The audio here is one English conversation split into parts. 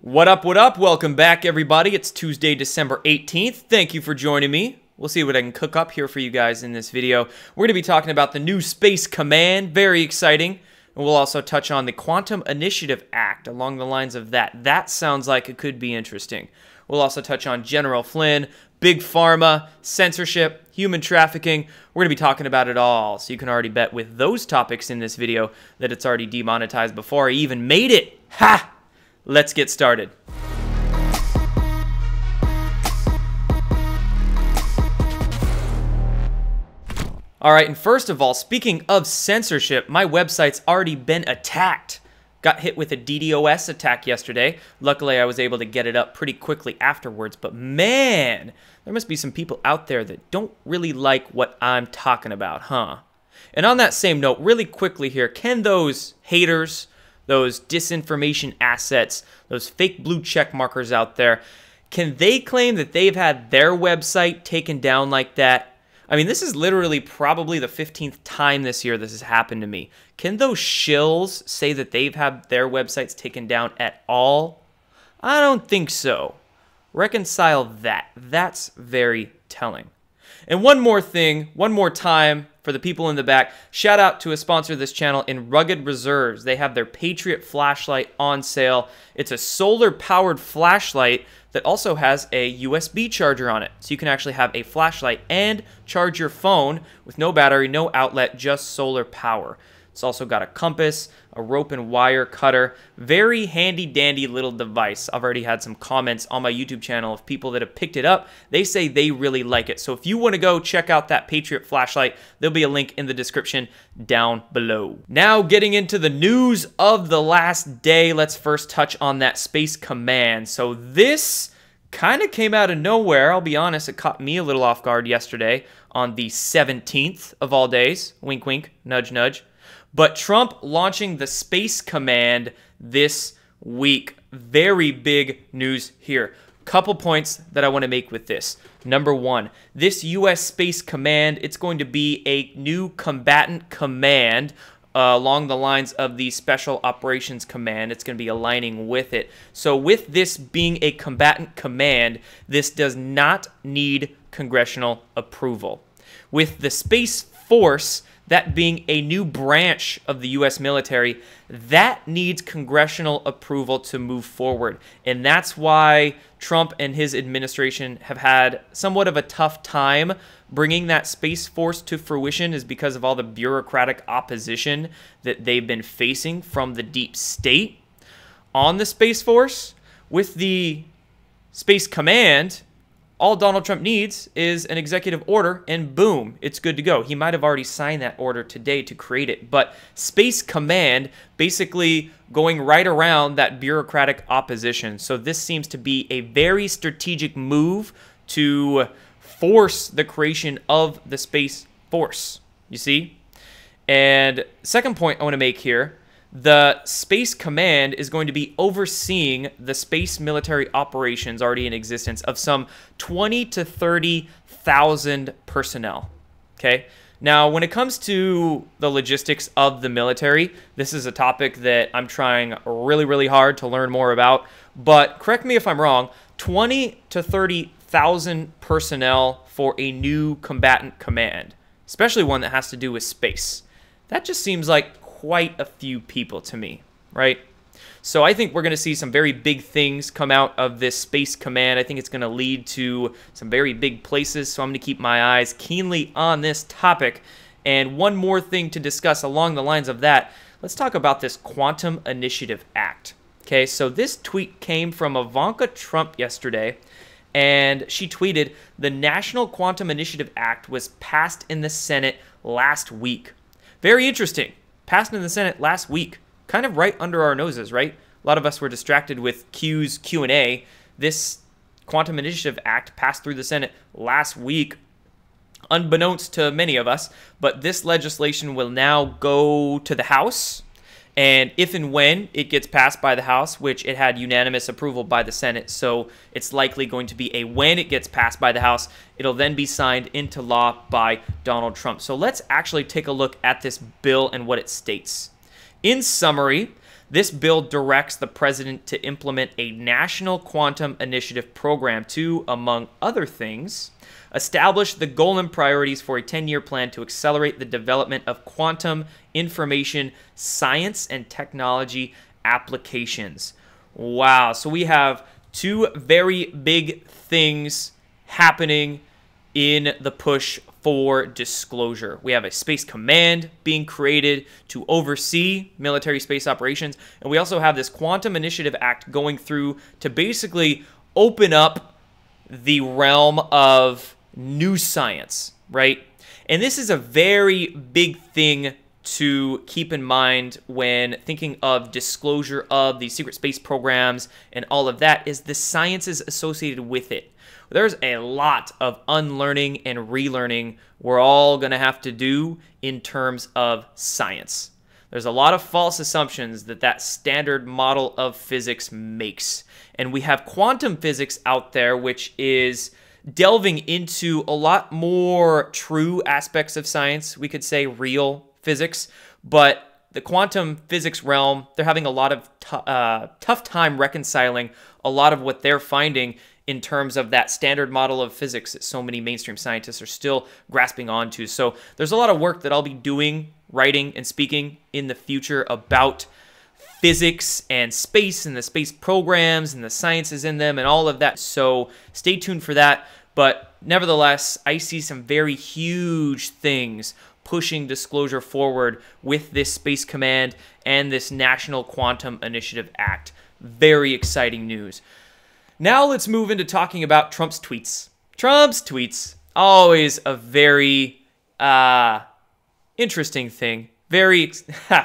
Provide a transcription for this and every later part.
What up, what up? Welcome back, everybody. It's Tuesday, December 18th. Thank you for joining me. We'll see what I can cook up here for you guys in this video. We're going to be talking about the new Space Command. Very exciting. And we'll also touch on the Quantum Initiative Act along the lines of that. That sounds like it could be interesting. We'll also touch on General Flynn, Big Pharma, censorship, human trafficking. We're going to be talking about it all. So you can already bet with those topics in this video that it's already demonetized before I even made it. Ha! Let's get started. Alright, and first of all, speaking of censorship, my website's already been attacked. Got hit with a DDoS attack yesterday. Luckily, I was able to get it up pretty quickly afterwards, but man, there must be some people out there that don't really like what I'm talking about, huh? And on that same note, really quickly here, can those haters, those disinformation assets, those fake blue check markers out there, can they claim that they've had their website taken down like that? I mean, this is literally probably the 15th time this year this has happened to me. Can those shills say that they've had their websites taken down at all? I don't think so. Reconcile that. That's very telling. And one more thing, one more time for the people in the back, shout out to a sponsor of this channel in Rugged Reserves. They have their Patriot flashlight on sale. It's a solar-powered flashlight that also has a USB charger on it. So you can actually have a flashlight and charge your phone with no battery, no outlet, just solar power. It's also got a compass, a rope and wire cutter. Very handy-dandy little device. I've already had some comments on my YouTube channel of people that have picked it up. They say they really like it. So if you want to go check out that Patriot flashlight, there'll be a link in the description down below. Now getting into the news of the last day, let's first touch on that Space Command. So this kind of came out of nowhere. I'll be honest, it caught me a little off guard yesterday on the 17th of all days. Wink, wink, nudge, nudge. But Trump launching the Space Command this week. Very big news here. Couple points that I want to make with this. Number one, this U.S. Space Command, it's going to be a new combatant command along the lines of the Special Operations Command. It's going to be aligning with it. So with this being a combatant command, this does not need congressional approval. With the Space Force, that being a new branch of the U.S. military, that needs congressional approval to move forward. And that's why Trump and his administration have had somewhat of a tough time bringing that Space Force to fruition, is because of all the bureaucratic opposition that they've been facing from the deep state. On the Space Force, with the Space Command, all Donald Trump needs is an executive order, and boom, it's good to go. He might have already signed that order today to create it, but Space Command basically going right around that bureaucratic opposition. So this seems to be a very strategic move to force the creation of the Space Force, you see? And second point I want to make here, the Space Command is going to be overseeing the space military operations already in existence of some 20 to 30,000 personnel, okay? Now, when it comes to the logistics of the military, this is a topic that I'm trying really, really hard to learn more about, but correct me if I'm wrong, 20 to 30,000 personnel for a new combatant command, especially one that has to do with space. That just seems like quite a few people to me, right? So I think we're going to see some very big things come out of this Space Command. I think it's going to lead to some very big places, so I'm going to keep my eyes keenly on this topic. And one more thing to discuss along the lines of that, let's talk about this Quantum Initiative Act. Okay, so this tweet came from Ivanka Trump yesterday, and she tweeted, "The National Quantum Initiative Act was passed in the Senate last week." Very interesting. Passed in the Senate last week, kind of right under our noses, right? A lot of us were distracted with Q's Q&A. This Quantum Initiative Act passed through the Senate last week, unbeknownst to many of us, but this legislation will now go to the House, and if and when it gets passed by the House, which it had unanimous approval by the Senate, so it's likely going to be a when it gets passed by the House, it'll then be signed into law by Donald Trump. So let's actually take a look at this bill and what it states. In summary, This bill directs the president to implement a national quantum initiative program to, among other things, establish the goal and priorities for a 10-year plan to accelerate the development of quantum information science and technology applications. Wow. So we have two very big things happening in the push for disclosure. We have a space command being created to oversee military space operations, and we also have this Quantum Initiative Act going through to basically open up the realm of new science, right? And this is a very big thing to keep in mind when thinking of disclosure of the secret space programs and all of that, is the sciences associated with it. There's a lot of unlearning and relearning we're all going to have to do in terms of science. There's a lot of false assumptions that standard model of physics makes. And we have quantum physics out there, which is delving into a lot more true aspects of science. We could say real physics, but the quantum physics realm, they're having a lot of tough time reconciling a lot of what they're finding in terms of that standard model of physics that so many mainstream scientists are still grasping onto. So there's a lot of work that I'll be doing, writing, and speaking in the future about physics and space and the space programs and the sciences in them and all of that. So stay tuned for that. But nevertheless, I see some very huge things pushing disclosure forward with this Space Command and this National Quantum Initiative Act. Very exciting news. Now let's move into talking about Trump's tweets. Trump's tweets, always a very interesting thing, very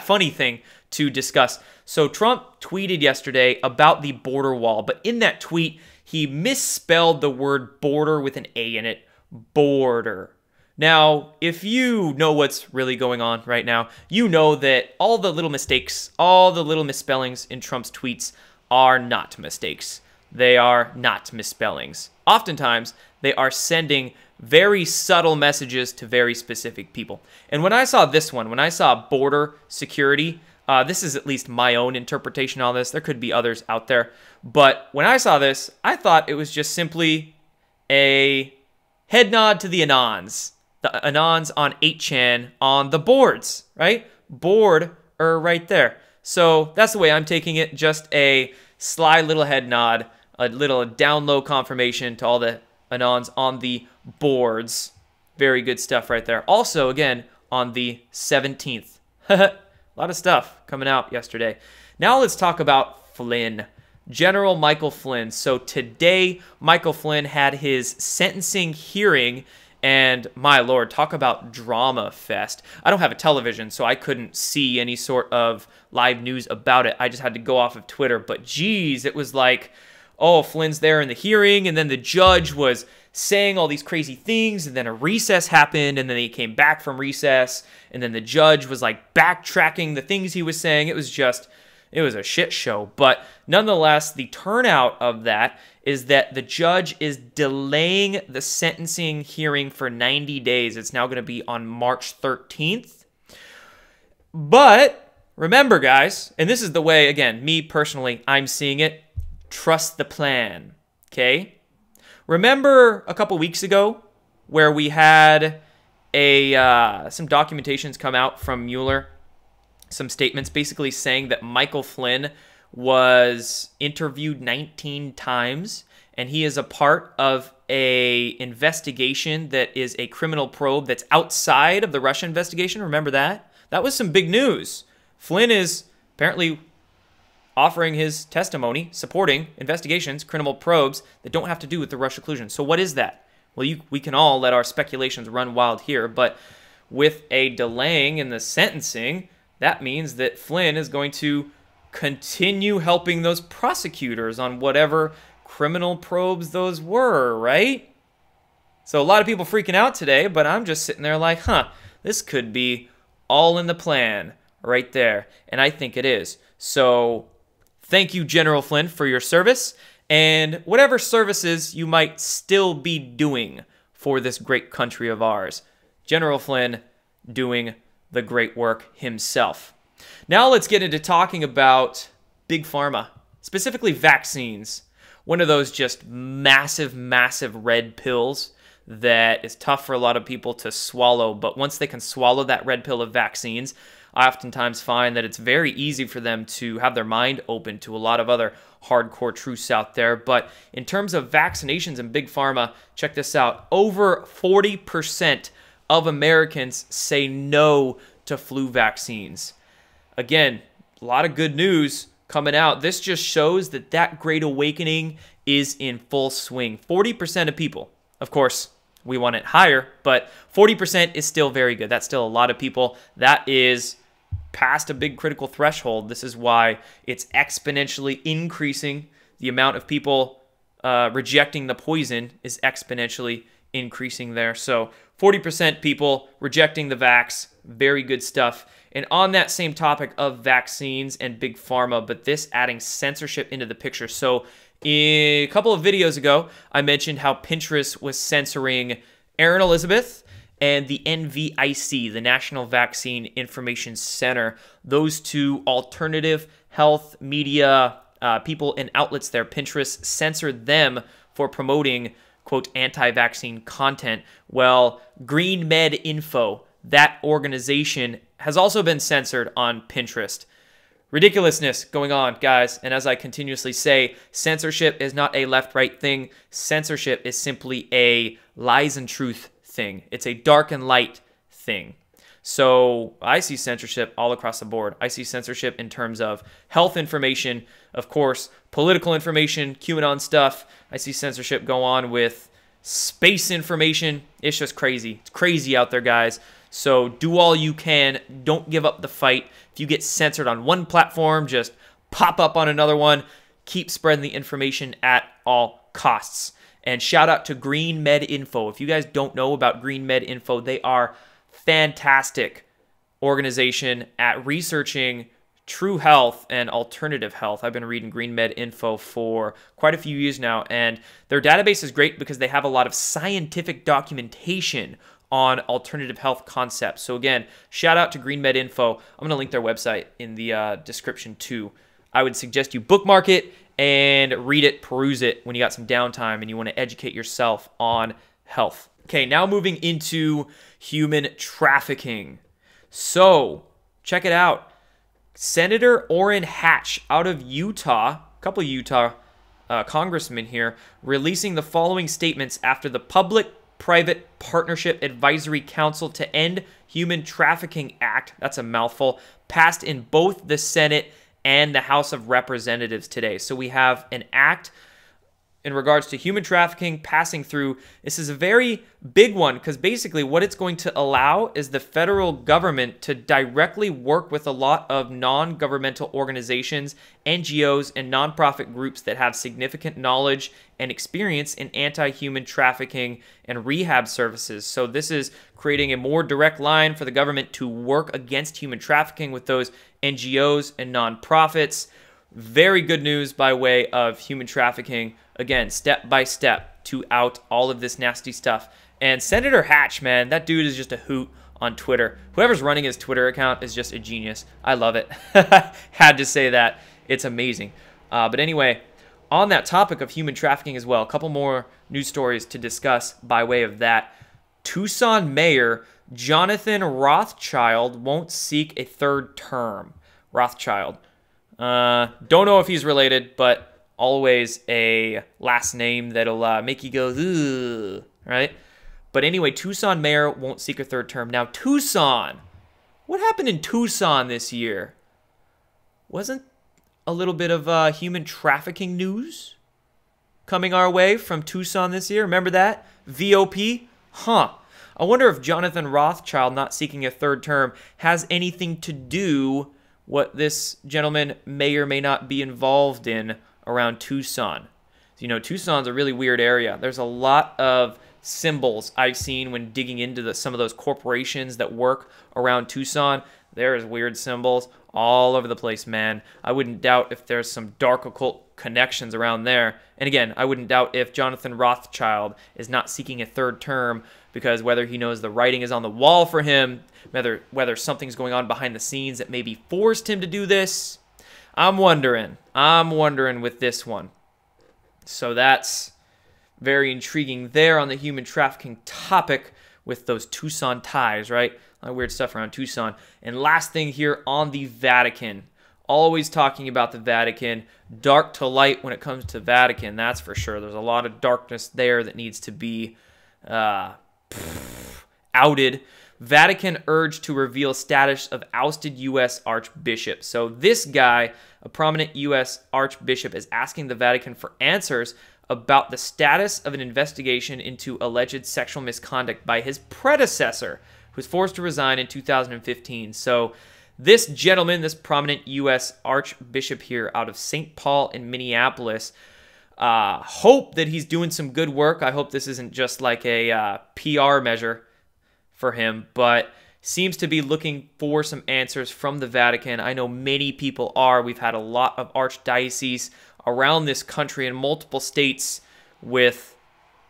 funny thing to discuss. So Trump tweeted yesterday about the border wall, but in that tweet, he misspelled the word border with an A in it, border. Now, if you know what's really going on right now, you know that all the little mistakes, all the little misspellings in Trump's tweets are not mistakes. They are not misspellings. Oftentimes, they are sending very subtle messages to very specific people. And when I saw this one, when I saw border security, this is at least my own interpretation on this. There could be others out there. But when I saw this, I thought it was just simply a head nod to the Anons. The Anons on 8chan on the boards, right? Board right there. So that's the way I'm taking it. Just a sly little head nod, a little down low confirmation to all the Anons on the boards. Very good stuff right there. Also, again, on the 17th. A lot of stuff coming out yesterday. Now let's talk about Flynn. General Michael Flynn. So today, Michael Flynn had his sentencing hearing, and my lord, talk about drama fest. I don't have a television, so I couldn't see any sort of live news about it. I just had to go off of Twitter. But geez, it was like, oh, Flynn's there in the hearing, and then the judge was saying all these crazy things, and then a recess happened, and then he came back from recess, and then the judge was like backtracking the things he was saying. It was a shit show. But nonetheless, the turnout of that is that the judge is delaying the sentencing hearing for 90 days. It's now going to be on March 13th. But remember, guys, and this is the way, again, me personally, I'm seeing it, trust the plan, okay? Remember a couple weeks ago where we had some documentations come out from Mueller, some statements basically saying that Michael Flynn was interviewed 19 times, and he is a part of a investigation that is a criminal probe that's outside of the Russia investigation. Remember that? That was some big news. Flynn is apparently offering his testimony, supporting investigations, criminal probes that don't have to do with the Russia collusion. So what is that? Well, we can all let our speculations run wild here, but with a delaying in the sentencing, that means that Flynn is going to continue helping those prosecutors on whatever criminal probes those were, right? So a lot of people freaking out today, but I'm just sitting there like, this could be all in the plan right there. And I think it is. So thank you, General Flynn, for your service and whatever services you might still be doing for this great country of ours. General Flynn doing the great work himself. Now let's get into talking about Big Pharma, specifically vaccines. One of those just massive, massive red pills that is tough for a lot of people to swallow. But once they can swallow that red pill of vaccines, I oftentimes find that it's very easy for them to have their mind open to a lot of other hardcore truths out there. But in terms of vaccinations and Big Pharma, check this out. Over 40% of Americans say no to flu vaccines. Again, a lot of good news coming out. This just shows that that great awakening is in full swing. 40% of people, of course, we want it higher, but 40% is still very good. That's still a lot of people. That is past a big critical threshold. This is why it's exponentially increasing. The amount of people rejecting the poison is exponentially increasing there. So 40% people rejecting the vax, very good stuff. And on that same topic of vaccines and Big Pharma, but this adding censorship into the picture. So a couple of videos ago, I mentioned how Pinterest was censoring Erin Elizabeth and the NVIC, the National Vaccine Information Center. Those two alternative health media people and outlets there, Pinterest censored them for promoting, quote, anti-vaccine content. Well, Green Med Info, that organization, has also been censored on Pinterest. Ridiculousness going on, guys. And as I continuously say, censorship is not a left-right thing. Censorship is simply a lies and truth thing. It's a dark and light thing. So I see censorship all across the board. I see censorship in terms of health information, of course, political information, QAnon stuff. I see censorship go on with space information. It's just crazy. It's crazy out there, guys. So do all you can. Don't give up the fight. If you get censored on one platform, just pop up on another one. Keep spreading the information at all costs. And shout out to Green Med Info. If you guys don't know about Green Med Info, they are fantastic organization at researching true health and alternative health. I've been reading Green Med Info for quite a few years now, and their database is great because they have a lot of scientific documentation on alternative health concepts. So again, shout out to Green Med Info. I'm going to link their website in the description too. I would suggest you bookmark it and read it, peruse it when you got some downtime and you want to educate yourself on health. Okay, now moving into human trafficking. So, check it out. Senator Orrin Hatch out of Utah, a couple of Utah congressmen here, releasing the following statements after the Public-Private Partnership Advisory Council to End Human Trafficking Act, that's a mouthful, passed in both the Senate and the House of Representatives today. So we have an act in regards to human trafficking passing through. This is a very big one because basically what it's going to allow is the federal government to directly work with a lot of non-governmental organizations, NGOs, and nonprofit groups that have significant knowledge and experience in anti-human trafficking and rehab services. So this is creating a more direct line for the government to work against human trafficking with those NGOs and nonprofits. Very good news by way of human trafficking. Again, step by step to out all of this nasty stuff. And Senator Hatch, man, that dude is just a hoot on Twitter. Whoever's running his Twitter account is just a genius. I love it. Had to say that. It's amazing. But anyway, on that topic of human trafficking as well, a couple more news stories to discuss by way of that. Tucson Mayor Jonathan Rothschild won't seek a third term. Rothschild. Don't know if he's related, but always a last name that'll make you go, ugh, right? But anyway, Tucson mayor won't seek a third term. Now, Tucson. What happened in Tucson this year? Wasn't a little bit of human trafficking news coming our way from Tucson this year? Remember that? VOP? Huh. I wonder if Jonathan Rothschild not seeking a third term has anything to do what this gentleman may or may not be involved in around Tucson. So, you know, Tucson's a really weird area. There's a lot of symbols I've seen when digging into some of those corporations that work around Tucson. There's weird symbols all over the place, man. I wouldn't doubt if there's some dark occult connections around there. And again, I wouldn't doubt if Jonathan Rothschild is not seeking a third term, because whether he knows the writing is on the wall for him, whether something's going on behind the scenes that maybe forced him to do this, I'm wondering with this one. So that's very intriguing there on the human trafficking topic with those Tucson ties, right? A lot of weird stuff around Tucson. And last thing here on the Vatican. Always talking about the Vatican. Dark to light when it comes to Vatican, that's for sure. There's a lot of darkness there that needs to be outed. Vatican urged to reveal status of ousted U.S. Archbishop. So this guy, a prominent U.S. Archbishop, is asking the Vatican for answers about the status of an investigation into alleged sexual misconduct by his predecessor, who was forced to resign in 2015. So this gentleman, this prominent U.S. Archbishop here out of St. Paul in Minneapolis, hope that he's doing some good work. I hope this isn't just like a PR measure for him, but seems to be looking for some answers from the Vatican. I know many people are. We've had a lot of archdioceses around this country in multiple states with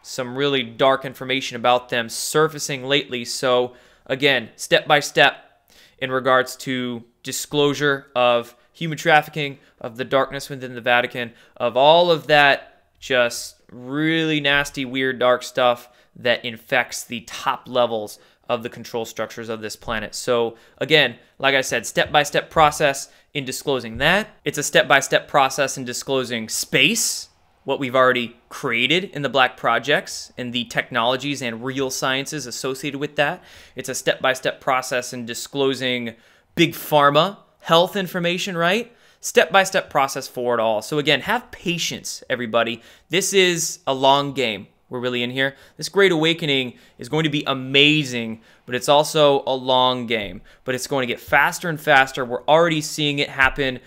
some really dark information about them surfacing lately. So again, step by step in regards to disclosure of human trafficking, of the darkness within the Vatican, of all of that just really nasty, weird, dark stuff that infects the top levels of the control structures of this planet. So again, like I said, step-by-step process in disclosing that. It's a step-by-step process in disclosing space, what we've already created in the Black Projects and the technologies and real sciences associated with that. It's a step-by-step process in disclosing big pharma, health information, right? Step-by-step process for it all. So again, have patience, everybody. This is a long game. We're really in here. This Great Awakening is going to be amazing, but it's also a long game. But it's going to get faster and faster. We're already seeing it happen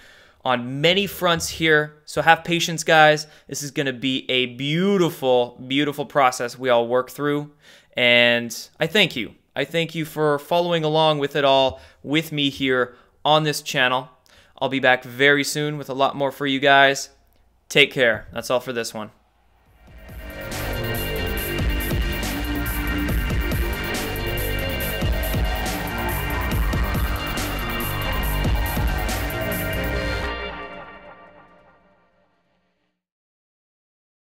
on many fronts here. So have patience, guys. This is going to be a beautiful, beautiful process we all work through. And I thank you. I thank you for following along with it all with me here on this channel. I'll be back very soon with a lot more for you guys. Take care. That's all for this one.